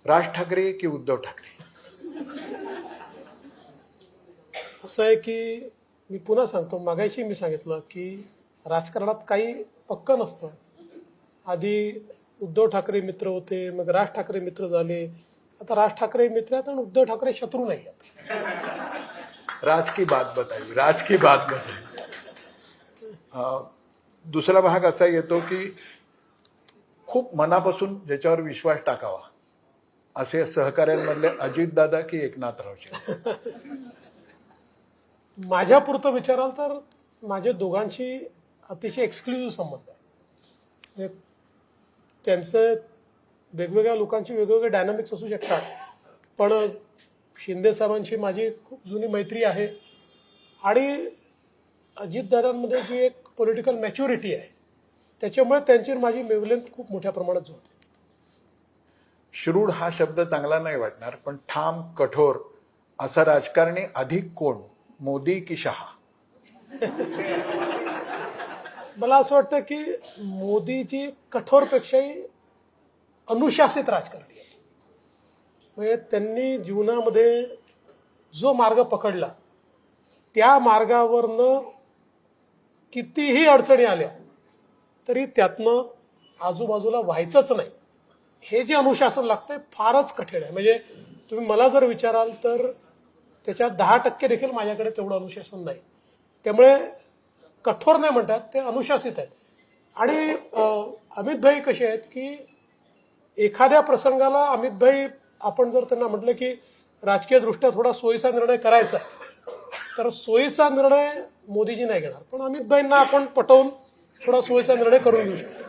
राज ठाकरे की उद्धव ठाकरे? असं आहे की मी पुन्हा सांगतो, मागाशी मी सांगितलं की राजकारणात काही पक्क नसतं. आधी उद्धव ठाकरे मित्र होते, मग राज ठाकरे मित्र झाले, आता राज ठाकरे मित्र आहेत आणि उद्धव ठाकरे शत्रू नाही आहेत. राज की बात बताई, राज की बात बताई. दुसरा भाग असा येतो की खूप मनापासून ज्याच्यावर विश्वास टाकावा असे सहकार्यांमधले अजितदादा की एकनाथराव शिंदे? माझ्या पुरतं विचाराल तर माझे दोघांशी अतिशय एक्सक्लुझिव्ह संबंध आहे. म्हणजे त्यांचं वेगवेगळ्या लोकांची वेगवेगळे डायनामिक्स असू शकतात, पण शिंदे साहेबांशी माझी खूप जुनी मैत्री आहे आणि अजितदादांमध्ये जी एक पॉलिटिकल मॅच्युरिटी आहे त्याच्यामुळे त्यांची माझी वेवलेंथ खूप मोठ्या प्रमाणात जुळते. श्रूड हा शब्द चांगला नाही वाटणार, पण ठाम कठोर असा राजकारणी अधिक कोण, मोदी की शहा? मला असं वाटतं की मोदीजी कठोरपेक्षाही अनुशासित राजकारणी आहे. म्हणजे त्यांनी जीवनामध्ये जो मार्ग पकडला त्या मार्गावरनं कितीही अडचणी आल्या तरी त्यातनं आजूबाजूला व्हायचंच नाही, हे जे अनुशासन लागतंय फारच कठीण आहे. म्हणजे तुम्ही मला जर विचाराल तर त्याच्यात 10% देखील माझ्याकडे तेवढं अनुशासन नाही. त्यामुळे कठोर नाही म्हणतात, ते अनुशासित आहेत. आणि अमित भाई कसे आहेत की एखाद्या प्रसंगाला अमित भाई, आपण जर त्यांना म्हटलं की राजकीय दृष्ट्या थोडा सोयीचा निर्णय करायचा तर सोयीचा निर्णय मोदीजी नाही घेणार, पण अमित भाईंना आपण पटवून थोडा सोयीचा निर्णय करून घेऊ शकतो.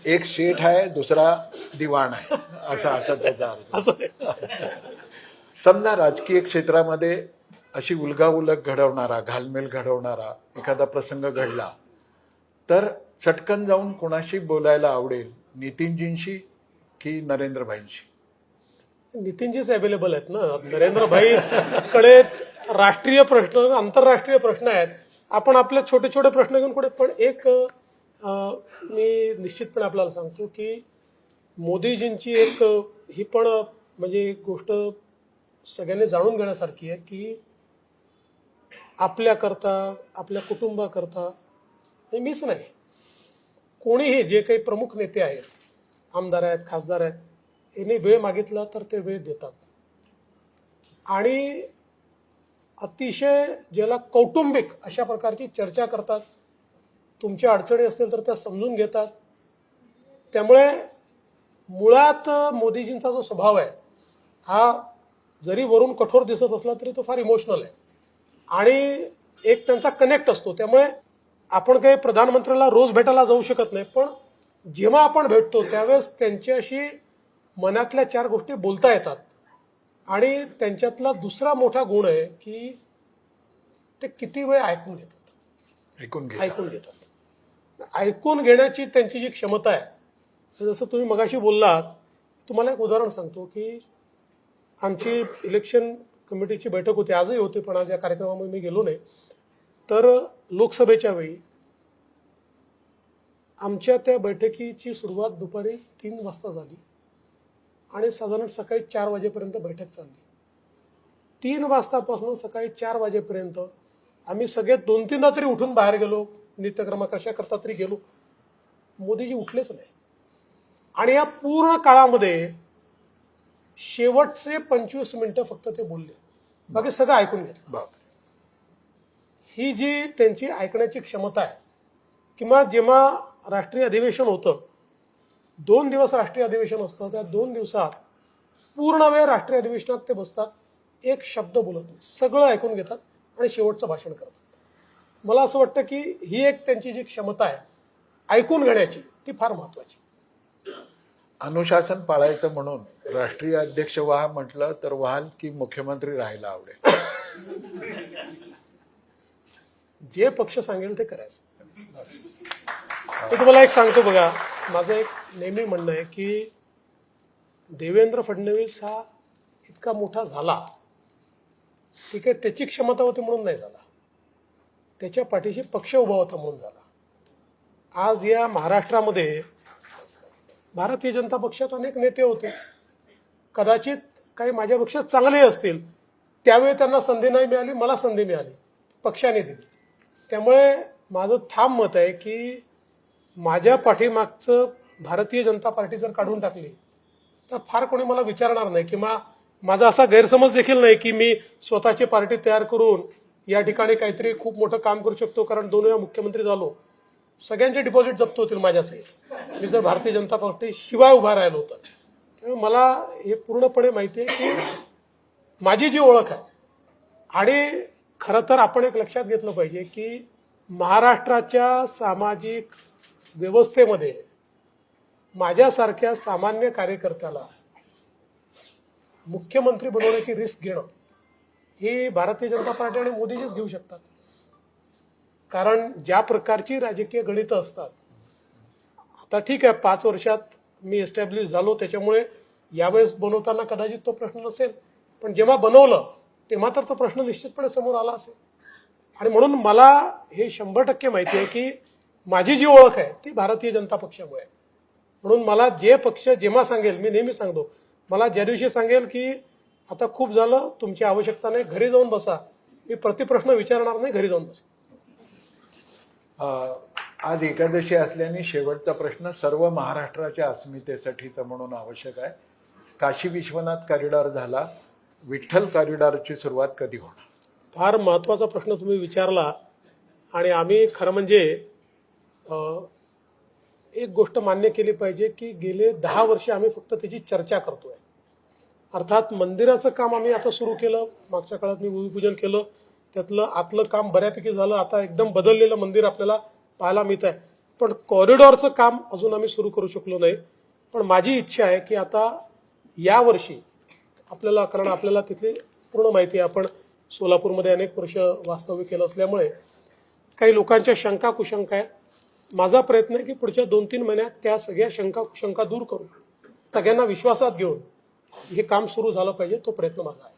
एक शेठ आहे, दुसरा दिवाण आहे, असा असा त्याचा अर्थ. असं समजा राजकीय क्षेत्रामध्ये अशी उलगाउलग घडवणारा, घालमेल घडवणारा एखादा प्रसंग घडला तर चटकन जाऊन कोणाशी बोलायला आवडेल, नितीनजींशी की नरेंद्रभाईंशी? नितीनजीच अवेलेबल आहेत ना. नरेंद्रभाई कडे राष्ट्रीय प्रश्न, आंतरराष्ट्रीय प्रश्न आहेत. आपण आपले छोटे छोटे प्रश्न घेऊन पुढे. पण एक मी निश्चितपणे आपल्याला सांगतो की मोदीजींची एक ही पण म्हणजे एक गोष्ट सगळ्यांनी जाणून घेण्यासारखी आहे की आपल्याकरता, आपल्या कुटुंबाकरता, मीच नाही, कोणीही जे काही प्रमुख नेते आहेत, आमदार आहेत, खासदार आहेत, यांनी वेळ मागितला तर ते वेळ देतात आणि अतिशय ज्याला कौटुंबिक अशा प्रकारची चर्चा करतात. तुमच्या अडचणी असतील तर त्या समजून घेतात. त्यामुळे मुळात मोदीजींचा जो स्वभाव आहे हा जरी वरून कठोर दिसत असला तरी तो फार इमोशनल आहे आणि एक त्यांचा कनेक्ट असतो. त्यामुळे आपण काही प्रधानमंत्र्याला रोज भेटायला जाऊ शकत नाही, पण जेव्हा आपण भेटतो त्यावेळेस त्यांच्याशी मनातल्या 4 गोष्टी बोलता येतात. आणि त्यांच्यातला दुसरा मोठा गुण आहे की ते किती वेळ ऐकून घेतात. ऐकून घेण्याची त्यांची जी क्षमता आहे, जसं तुम्ही मगाशी बोललात, तुम्हाला एक उदाहरण सांगतो की आमची इलेक्शन कमिटीची बैठक होती, आजही होती, पण आज या कार्यक्रमामध्ये मी गेलो नाही. तर लोकसभेच्या वेळी आमच्या त्या बैठकीची सुरुवात दुपारी 3 वाजता झाली आणि साधारण सकाळी 4 वाजेपर्यंत बैठक चालली. 3 वाजतापासून सकाळी 4 वाजेपर्यंत आम्ही सगळे 2-3दा तरी उठून बाहेर गेलो, नित्यक्रमा कशा करता तरी गेलो, मोदीजी उठलेच नाही. आणि या पूर्ण काळामध्ये शेवटचे 25 मिनिटं फक्त ते बोलले, बाकी सगळं ऐकून घेतलं. ही जी त्यांची ऐकण्याची क्षमता आहे, किंवा जेव्हा राष्ट्रीय अधिवेशन होतं, 2 दिवस राष्ट्रीय अधिवेशन असतं, त्या 2 दिवसात पूर्ण वेळ राष्ट्रीय अधिवेशनात ते बसतात, एक शब्द बोलत नाही, सगळं ऐकून घेतात आणि शेवटचं भाषण करतात. मला असं वाटतं की ही एक त्यांची जी क्षमता आहे ऐकून घेण्याची, ती फार महत्वाची. अनुशासन पाळायचं म्हणून राष्ट्रीय अध्यक्ष व्हा म्हटलं तर व्हाल की मुख्यमंत्री राहायला आवडेल? जे पक्ष सांगेल ते करायचं. तर तुम्हाला एक सांगतो बघा, माझं एक नेहमी म्हणणं आहे की देवेंद्र फडणवीस हा इतका मोठा झाला, ठीक आहे, त्याची क्षमता होती म्हणून नाही झाला, त्याच्या पाठीशी पक्ष उभा होता म्हणून झाला. आज या महाराष्ट्रामध्ये भारतीय जनता पक्षात अनेक नेते होते, कदाचित काही माझ्यापेक्षा चांगले असतील, त्यावेळी त्यांना संधी नाही मिळाली, मला संधी मिळाली, पक्षाने दिली. त्यामुळे माझं ठाम मत आहे की माझ्या पाठीमागचं भारतीय जनता पार्टी जर काढून टाकली तर फार कोणी मला विचारणार नाही, किंवा माझा असा गैरसमज देखील नाही की मी स्वतःची पार्टी तयार करून या ठिकाणी काहीतरी खूप मोठं काम करू शकतो, कारण 2 वेळा मुख्यमंत्री झालो, सगळ्यांचे डिपॉझिट जप्त होतील माझ्यासहित मी जर भारतीय जनता पार्टी शिवाय उभा राहिलो तर. त्यामुळे मला हे पूर्णपणे माहिती आहे की माझी जी ओळख आहे, आणि खरं तर आपण एक लक्षात घेतलं पाहिजे की महाराष्ट्राच्या सामाजिक व्यवस्थेमध्ये माझ्यासारख्या सामान्य कार्यकर्त्याला मुख्यमंत्री बनवण्याची रिस्क घेणं ही भारतीय जनता पार्टी आणि मोदीजीच घेऊ शकतात. कारण ज्या प्रकारची राजकीय गणितं असतात, आता ठीक आहे 5 वर्षात मी एस्टॅब्लिश झालो, त्याच्यामुळे यावेळेस बनवताना कदाचित तो प्रश्न नसेल, पण जेव्हा बनवलं तेव्हा तर तो प्रश्न निश्चितपणे समोर आला असेल. आणि म्हणून मला हे 100% माहिती आहे की माझी जी ओळख आहे ती भारतीय जनता पक्षामुळे आहे. म्हणून मला जे पक्ष जेव्हा सांगेल, मी नेहमी सांगतो, मला ज्या दिवशी सांगेल की आता खूप झालं, तुमची आवश्यकता नाही, घरी जाऊन बसा, मी प्रतिप्रश्न विचारणार नाही, घरी जाऊन बसा. आज एकादशी असल्याने शेवटचा प्रश्न सर्व महाराष्ट्राच्या अस्मितेसाठीचा म्हणून आवश्यक आहे. काशी विश्वनाथ कॉरिडॉर झाला, विठ्ठल कॉरिडॉरची सुरुवात कधी होणार? फार महत्वाचा प्रश्न तुम्ही विचारला. आणि आम्ही खरं म्हणजे एक गोष्ट मान्य केली पाहिजे की गेले 10 वर्ष आम्ही फक्त त्याची चर्चा करतोय. अर्थात मंदिराचं काम आम्ही आता सुरू केलं, मागच्या काळात मी भूमिपूजन केलं, त्यातलं आतलं काम बऱ्यापैकी झालं, आता एकदम बदललेलं मंदिर आपल्याला पाहायला मिळत आहे. पण कॉरिडॉरचं काम अजून आम्ही सुरू करू शकलो नाही. पण माझी इच्छा आहे की आता यावर्षी आपल्याला, कारण आपल्याला तिथली पूर्ण माहिती आहे, आपण सोलापूरमध्ये अनेक वर्ष वास्तव्य केलं असल्यामुळे काही लोकांच्या शंका कुशंका आहेत. माझा प्रयत्न आहे की पुढच्या 2-3 महिन्यात त्या सगळ्या शंका कुशंका दूर करू, सगळ्यांना विश्वासात घेऊन हे काम सुरू झालं पाहिजे, तो प्रयत्न माझा आहे.